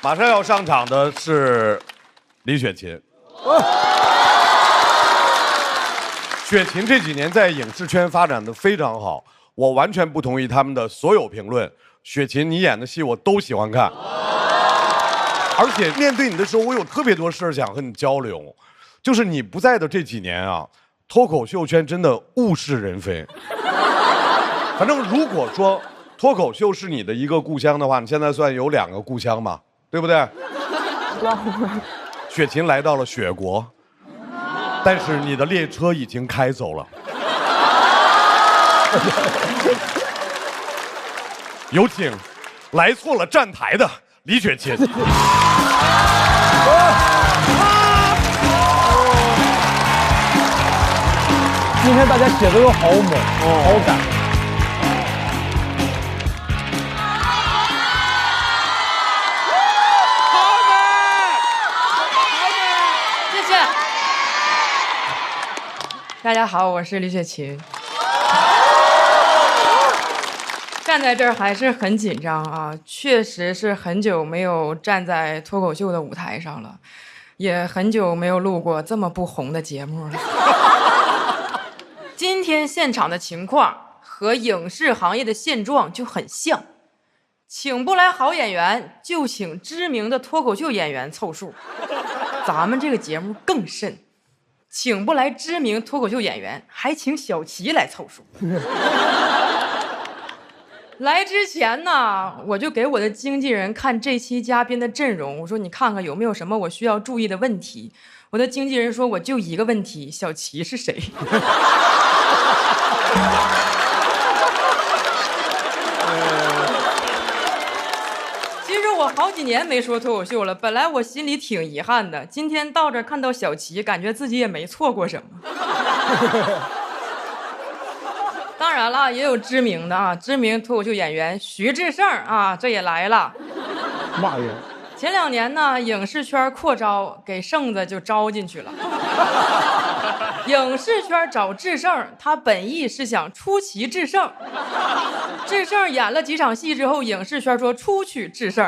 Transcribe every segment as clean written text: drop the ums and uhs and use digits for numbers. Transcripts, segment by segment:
马上要上场的是李雪琴。雪琴这几年在影视圈发展的非常好，我完全不同意他们的所有评论。雪琴，你演的戏我都喜欢看，而且面对你的时候，我有特别多事想和你交流。就是你不在的这几年啊，脱口秀圈真的物是人非。反正如果说脱口秀是你的一个故乡的话，你现在算有2个故乡嘛，对不对？雪琴来到了雪国，但是你的列车已经开走了。有请来错了站台的李雪琴。今天大家写的都好猛，好赶。谢谢。大家好，我是李雪琴。站在这儿还是很紧张啊，确实是很久没有站在脱口秀的舞台上了，也很久没有录过这么不红的节目了。今天现场的情况和影视行业的现状就很像，请不来好演员，就请知名的脱口秀演员凑数。咱们这个节目更甚，请不来知名脱口秀演员，还请小齐来凑数。来之前呢，我就给我的经纪人看这期嘉宾的阵容，我说你看看有没有什么我需要注意的问题。我的经纪人说我就一个问题，小齐是谁？其实我好几年没说脱口秀了，本来我心里挺遗憾的，今天到这儿看到小齐，感觉自己也没错过什么。当然了，也有知名的啊，知名脱口秀演员徐志胜啊，这也来了。骂人。前2年呢，影视圈扩招，给胜子就招进去了。影视圈找志胜，他本意是想出奇制胜。志胜演了几场戏之后，影视圈说出去制胜。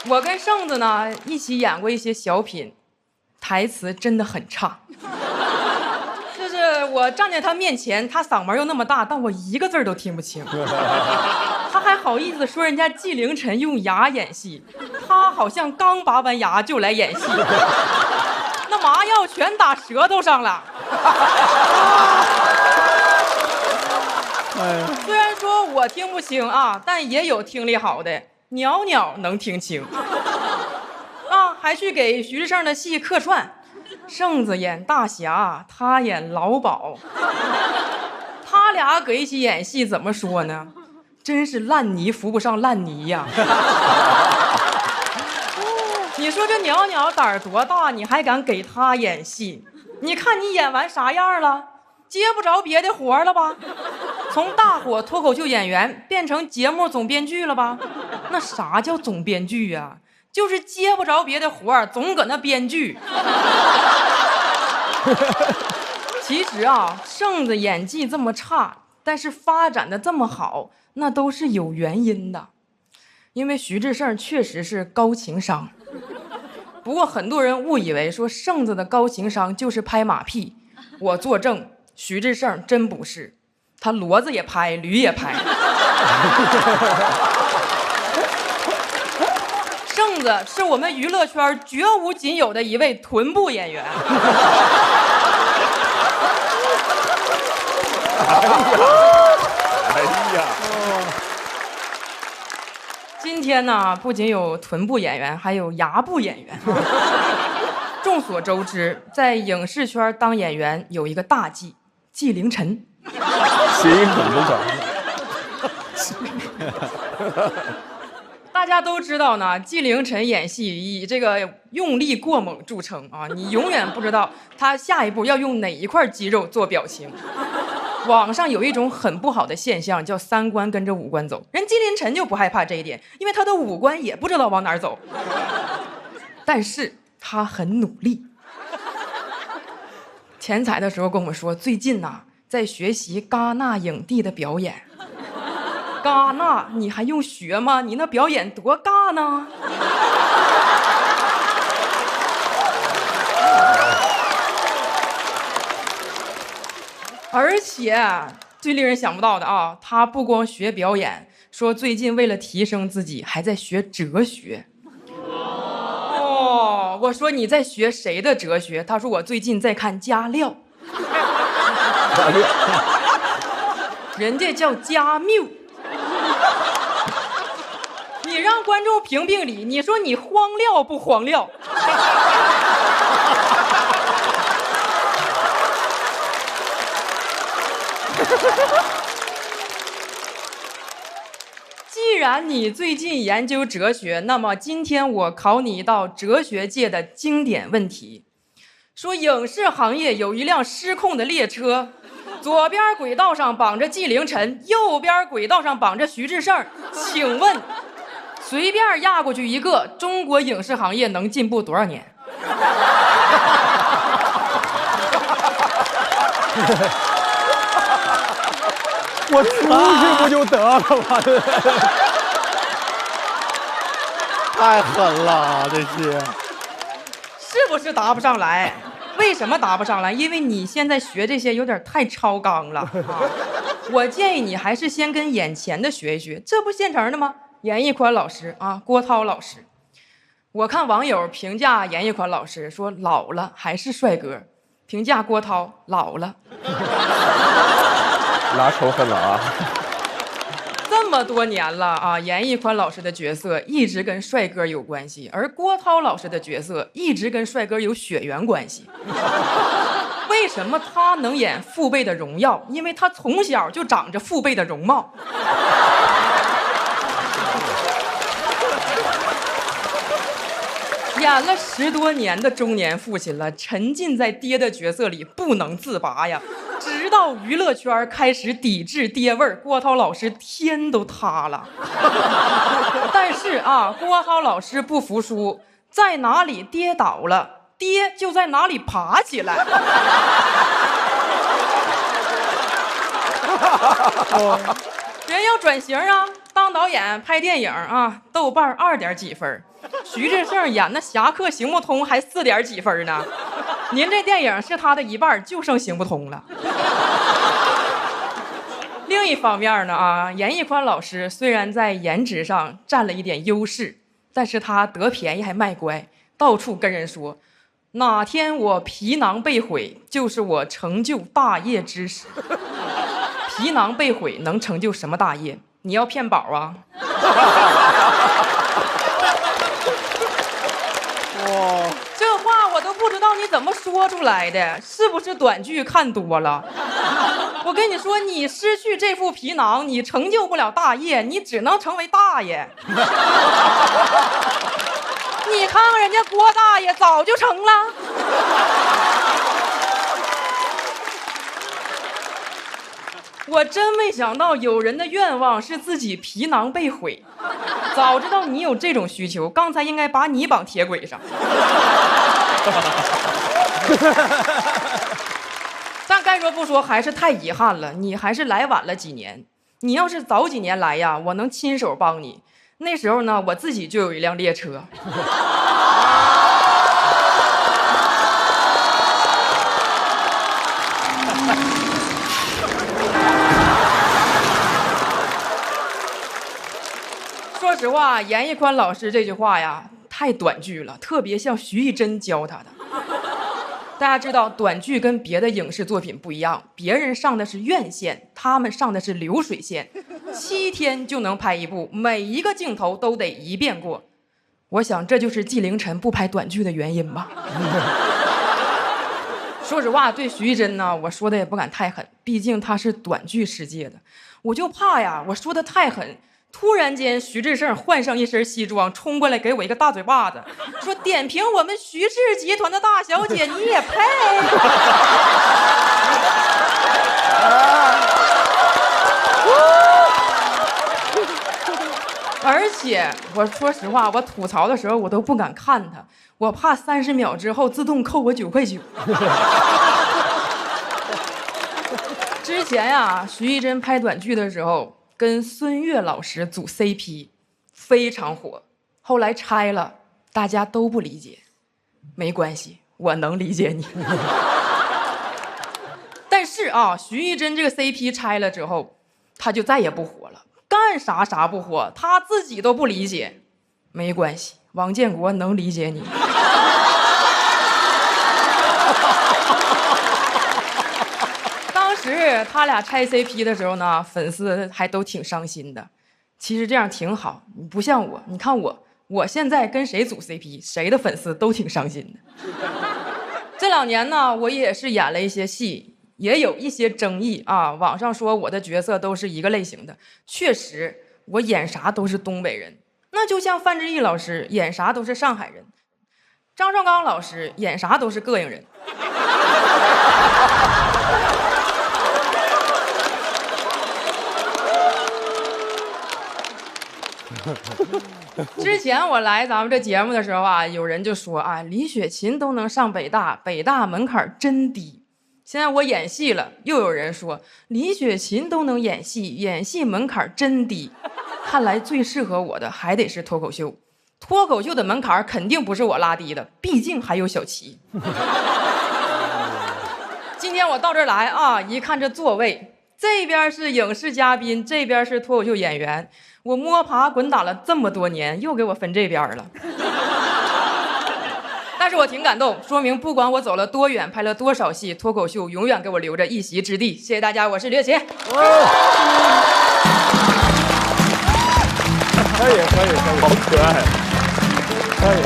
我跟胜子呢一起演过一些小品，台词真的很差。就是我站在他面前，他嗓门又那么大，但我一个字都听不清。他还好意思说人家纪凌尘用牙演戏，他好像刚拔完牙就来演戏，那麻药全打舌头上了。虽然说我听不清啊，但也有听力好的，袅袅能听清。啊，还去给徐志胜的戏客串，胜子演大侠，他演老鸨，他俩搁一起演戏，怎么说呢？真是烂泥扶不上烂泥呀！你说这袅袅胆儿多大，你还敢给他演戏？你看你演完啥样了？接不着别的活了吧？从大火脱口秀演员变成节目总编剧了吧？那啥叫总编剧呀？就是接不着别的活儿，总搁那编剧。其实啊，胜子演技这么差，但是发展的这么好，那都是有原因的。因为徐志胜确实是高情商，不过很多人误以为说胜子的高情商就是拍马屁，我作证，徐志胜真不是，他骡子也拍，驴也拍。胜子是我们娱乐圈绝无仅有的一位臀部演员。哎呀！今天呢，不仅有臀部演员，还有牙部演员。众所周知，在影视圈当演员有一个大忌，纪凌尘。谐音梗都找。大家都知道呢，纪凌尘演戏以这个用力过猛著称啊，你永远不知道他下一步要用哪一块肌肉做表情。网上有一种很不好的现象，叫三观跟着五官走。人纪凌尘就不害怕这一点，因为他的五官也不知道往哪儿走，但是他很努力。前彩的时候跟我说，最近呢在学习戛纳影帝的表演。戛纳你还用学吗？你那表演多尬呢！而且最令人想不到的啊，他不光学表演，说最近为了提升自己，还在学哲学。哦，我说你在学谁的哲学？他说我最近在看加料。人家叫加缪。你让观众评评理，你说你荒料不荒料？既然你最近研究哲学，那么今天我考你一道哲学界的经典问题。说影视行业有一辆失控的列车，左边轨道上绑着纪凌尘，右边轨道上绑着徐志胜，请问随便压过去一个，中国影视行业能进步多少年？我出去不就得了吗？太狠了，这些是不是答不上来？为什么答不上来？因为你现在学这些有点太超纲了啊！我建议你还是先跟眼前的学一学，这不现成的吗？严屹宽老师啊，郭涛老师。我看网友评价严屹宽老师说老了还是帅哥，评价郭涛老了。拉仇恨了啊！这么多年了啊，严屹宽老师的角色一直跟帅哥有关系，而郭涛老师的角色一直跟帅哥有血缘关系。为什么他能演父辈的荣耀？因为他从小就长着父辈的容貌。演了10多年的中年父亲了，沉浸在爹的角色里不能自拔呀。直到娱乐圈开始抵制爹味儿，郭涛老师天都塌了。但是啊，郭涛老师不服输，在哪里跌倒了，爹就在哪里爬起来。人要转型啊，当导演拍电影啊，豆瓣2点几分，徐志胜演那侠客行不通还4点几分呢。您这电影是他的一半，就剩行不通了。另一方面呢啊，严屹宽老师虽然在颜值上占了一点优势，但是他得便宜还卖乖，到处跟人说哪天我皮囊被毁，就是我成就大业之时。皮囊被毁能成就什么大业？你要骗宝啊？哇，这话我都不知道你怎么说出来的，是不是短剧看多了？我跟你说，你失去这副皮囊，你成就不了大业，你只能成为大爷。你看看人家郭大爷早就成了。我真没想到有人的愿望是自己皮囊被毁，早知道你有这种需求，刚才应该把你绑铁轨上。但该说不说，还是太遗憾了，你还是来晚了几年。你要是早几年来呀，我能亲手帮你。那时候呢，我自己就有一辆列车。说实话，严屹宽老师这句话呀，太短剧了，特别像徐艺珍教他的。大家知道，短剧跟别的影视作品不一样，别人上的是院线，他们上的是流水线，7天就能拍一部，每一个镜头都得一遍过。我想这就是纪凌尘不拍短剧的原因吧。说实话，对徐艺珍呢，我说的也不敢太狠，毕竟她是短剧世界的，我就怕呀，我说的太狠，突然间徐志胜换上一身西装冲过来给我一个大嘴巴子，说点评我们徐氏集团的大小姐你也配。而且我说实话，我吐槽的时候我都不敢看他，我怕30秒之后自动扣我9块9。之前呀，徐艺珍拍短剧的时候，跟孙越老师组 CP， 非常火。后来拆了，大家都不理解，没关系，我能理解你。但是啊，徐艺珍这个 CP 拆了之后，他就再也不火了，干啥啥不火，他自己都不理解，没关系，王建国能理解你。当时他俩拆 CP 的时候呢，粉丝还都挺伤心的。其实这样挺好，你不像我，你看我现在跟谁组 CP， 谁的粉丝都挺伤心的。这2年呢，我也是演了一些戏，也有一些争议啊。网上说我的角色都是一个类型的，确实我演啥都是东北人，那就像范志毅老师演啥都是上海人，张绍刚老师演啥都是膈应人。之前我来咱们这节目的时候啊，有人就说啊，李雪琴都能上北大，北大门槛真低。现在我演戏了，又有人说李雪琴都能演戏，演戏门槛真低。看来最适合我的还得是脱口秀，脱口秀的门槛肯定不是我拉低的，毕竟还有小齐。今天我到这儿来啊，一看这座位，这边是影视嘉宾，这边是脱口秀演员，我摸爬滚打了这么多年，又给我分这边了。但是我挺感动，说明不管我走了多远，拍了多少戏，脱口秀永远给我留着一席之地。谢谢大家，我是李雪琴。可以，好可爱。可以。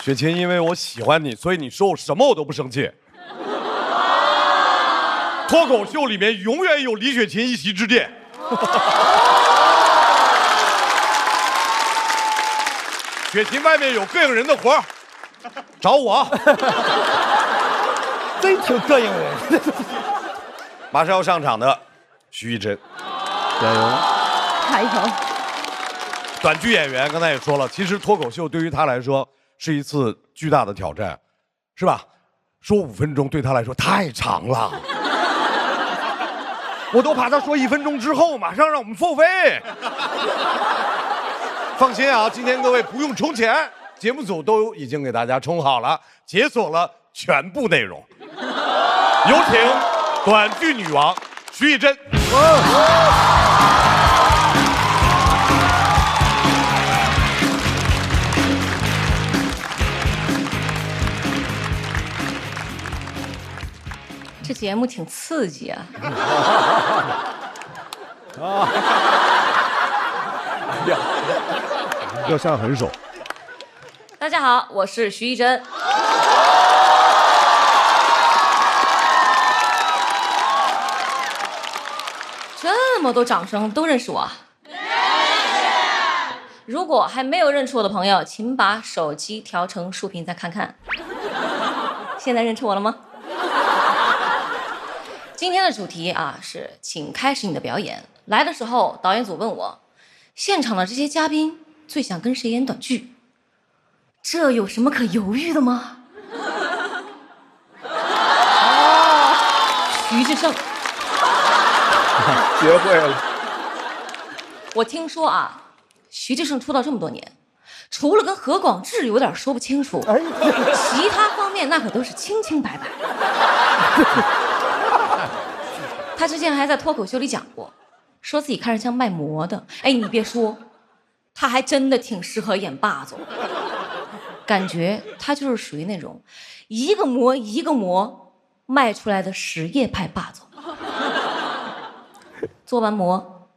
雪琴，因为我喜欢你，所以你说我什么我都不生气。脱口秀里面永远有李雪琴一席之地。雪琴外面有膈应人的活儿，找我。真挺膈应人。马上要上场的徐艺珍，加油！加油！短剧演员刚才也说了，其实脱口秀对于他来说是一次巨大的挑战，是吧？说5分钟对他来说太长了，我都怕他说1分钟之后马上让我们付费。放心啊，今天各位不用充钱，节目组都已经给大家充好了，解锁了全部内容。有请短剧女王徐艺珍。这节目挺刺激啊！要下狠手。大家好，我是徐艺珍。这么多掌声，都认识我？如果还没有认出我的朋友，请把手机调成竖屏再看看。现在认出我了吗？今天的主题啊是，请开始你的表演。来的时候，导演组问我，现场的这些嘉宾最想跟谁演短剧？这有什么可犹豫的吗？徐志胜。学会了。我听说啊，徐志胜出道这么多年，除了跟何广智有点说不清楚，其他方面那可都是清清白白。他之前还在脱口秀里讲过，说自己看着像卖馍的。哎，你别说，他还真的挺适合演霸总，感觉他就是属于那种一个馍一个馍卖出来的实业派霸总。做完馍，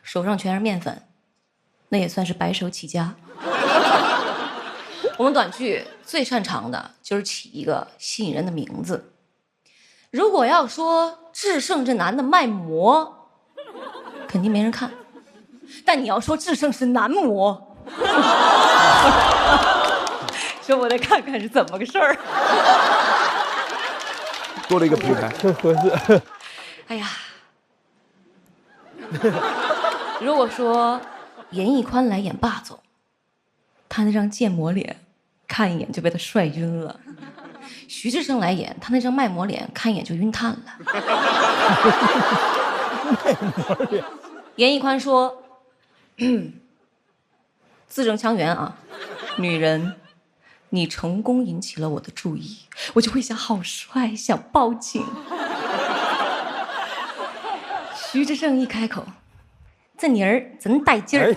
手上全是面粉，那也算是白手起家。我们短剧最擅长的就是起一个吸引人的名字。如果要说志胜这男的卖馍，肯定没人看，但你要说志胜是男模，说我得看看是怎么个事儿。多了一个平台，合适。哎呀，如果说严屹宽来演霸总，他那张建模脸看一眼就被他帅晕了。徐志胜来演，他那张卖膜脸看一眼就晕碳了。卖膜脸。严屹宽说：“字正腔圆啊，女人，你成功引起了我的注意，我就会想好帅，想报警。”徐志胜一开口，这妮儿真带劲儿，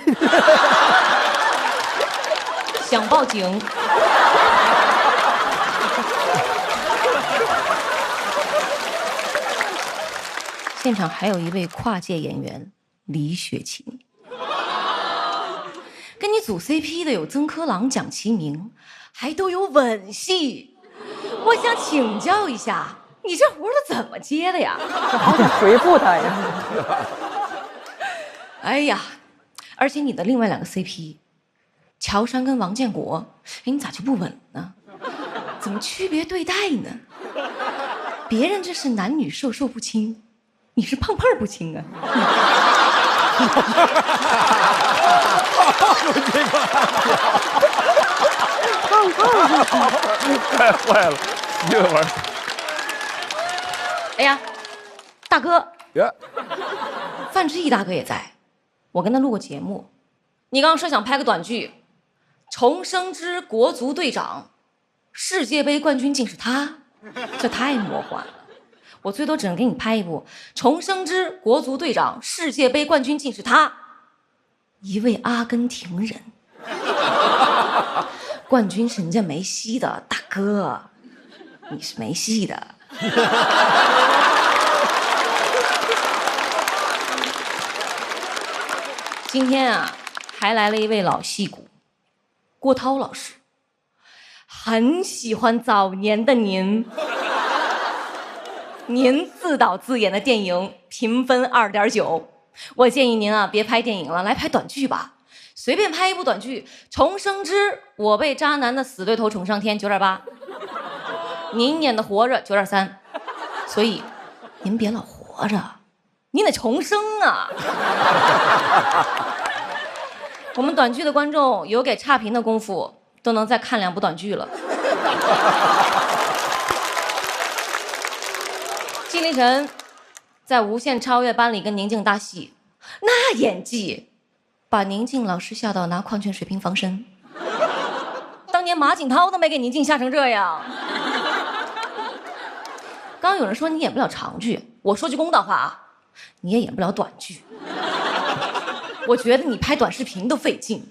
想报警。现场还有一位跨界演员李雪琴，跟你组 CP 的有曾柯朗、蒋奇明，还都有吻戏。我想请教一下，你这活是怎么接的呀？好想回复他呀！哎呀，而且你的另外2个 CP， 乔杉跟王建国，哎，你咋就不吻呢？怎么区别对待呢？别人这是男女授受不亲，你是胖胖不亲啊！太坏了，这个玩意儿。哎呀，大哥，呀，范志毅大哥也在，我跟他录过节目。你刚刚说想拍个短剧，《重生之国足队长》，世界杯冠军竟是他，这太魔幻了。我最多只能给你拍一部《重生之国足队长》，世界杯冠军竟是他，一位阿根廷人。冠军是人家梅西的，大哥，你是没戏的。今天啊，还来了一位老戏骨，郭涛老师，很喜欢早年的您。您自导自演的电影评分2.9，我建议您啊别拍电影了，来拍短剧吧。随便拍一部短剧，《重生之我被渣男的死对头宠上天》9.8，您演的活着9.3，所以您别老活着，您得重生啊！我们短剧的观众有给差评的功夫，都能再看2部短剧了。金立晨在《无限超越班》里跟宁静搭戏，那演技把宁静老师吓到拿矿泉水瓶防身。当年马景涛都没给宁静吓成这样。刚刚有人说你演不了长剧，我说句公道话啊，你也演不了短剧。我觉得你拍短视频都费劲，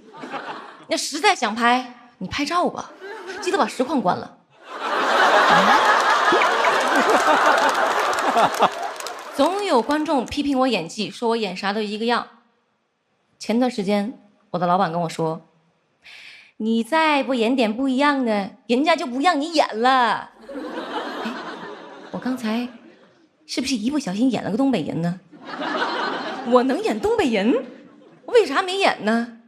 那实在想拍，你拍照吧，记得把实况关了。总有观众批评我演技，说我演啥都一个样。前段时间我的老板跟我说，你再不演点不一样的，人家就不让你演了。哎，我刚才是不是一不小心演了个东北人呢？我能演东北人，为啥没演呢？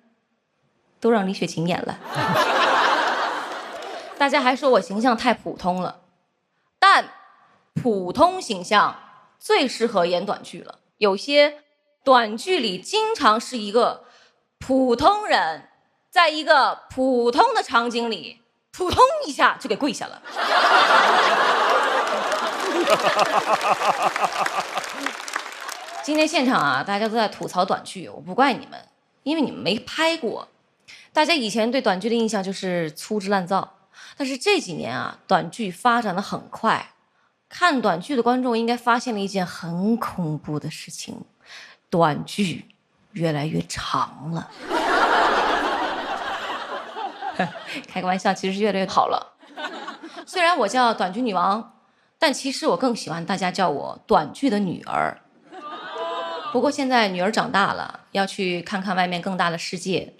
都让李雪琴演了。大家还说我形象太普通了，但普通形象最适合演短剧了。有些短剧里经常是一个普通人，在一个普通的场景里，扑通一下就给跪下了。今天现场啊，大家都在吐槽短剧，我不怪你们，因为你们没拍过。大家以前对短剧的印象就是粗制滥造，但是这几年啊，短剧发展的很快。看短剧的观众应该发现了一件很恐怖的事情，短剧越来越长了。开个玩笑，其实是越来越好了。虽然我叫短剧女王，但其实我更喜欢大家叫我短剧的女儿。不过现在女儿长大了，要去看看外面更大的世界，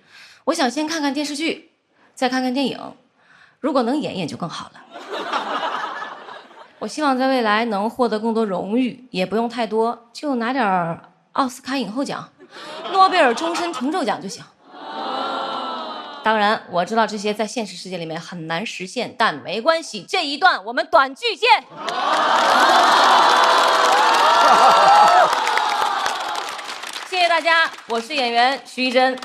我想先看看电视剧，再看看电影，如果能演演就更好了。我希望在未来能获得更多荣誉，也不用太多，就拿点奥斯卡影后奖、诺贝尔终身成就奖就行。当然，我知道这些在现实世界里面很难实现，但没关系，这一段我们短剧见。谢谢大家，我是演员徐一真。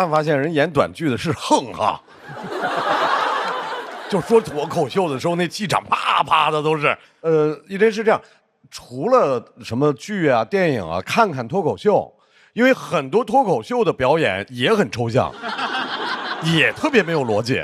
没发现人演短剧的是横哈？就说脱口秀的时候，那气场啪啪的都是。因为是这样，除了什么剧啊、电影啊，看看脱口秀，因为很多脱口秀的表演也很抽象，也特别没有逻辑。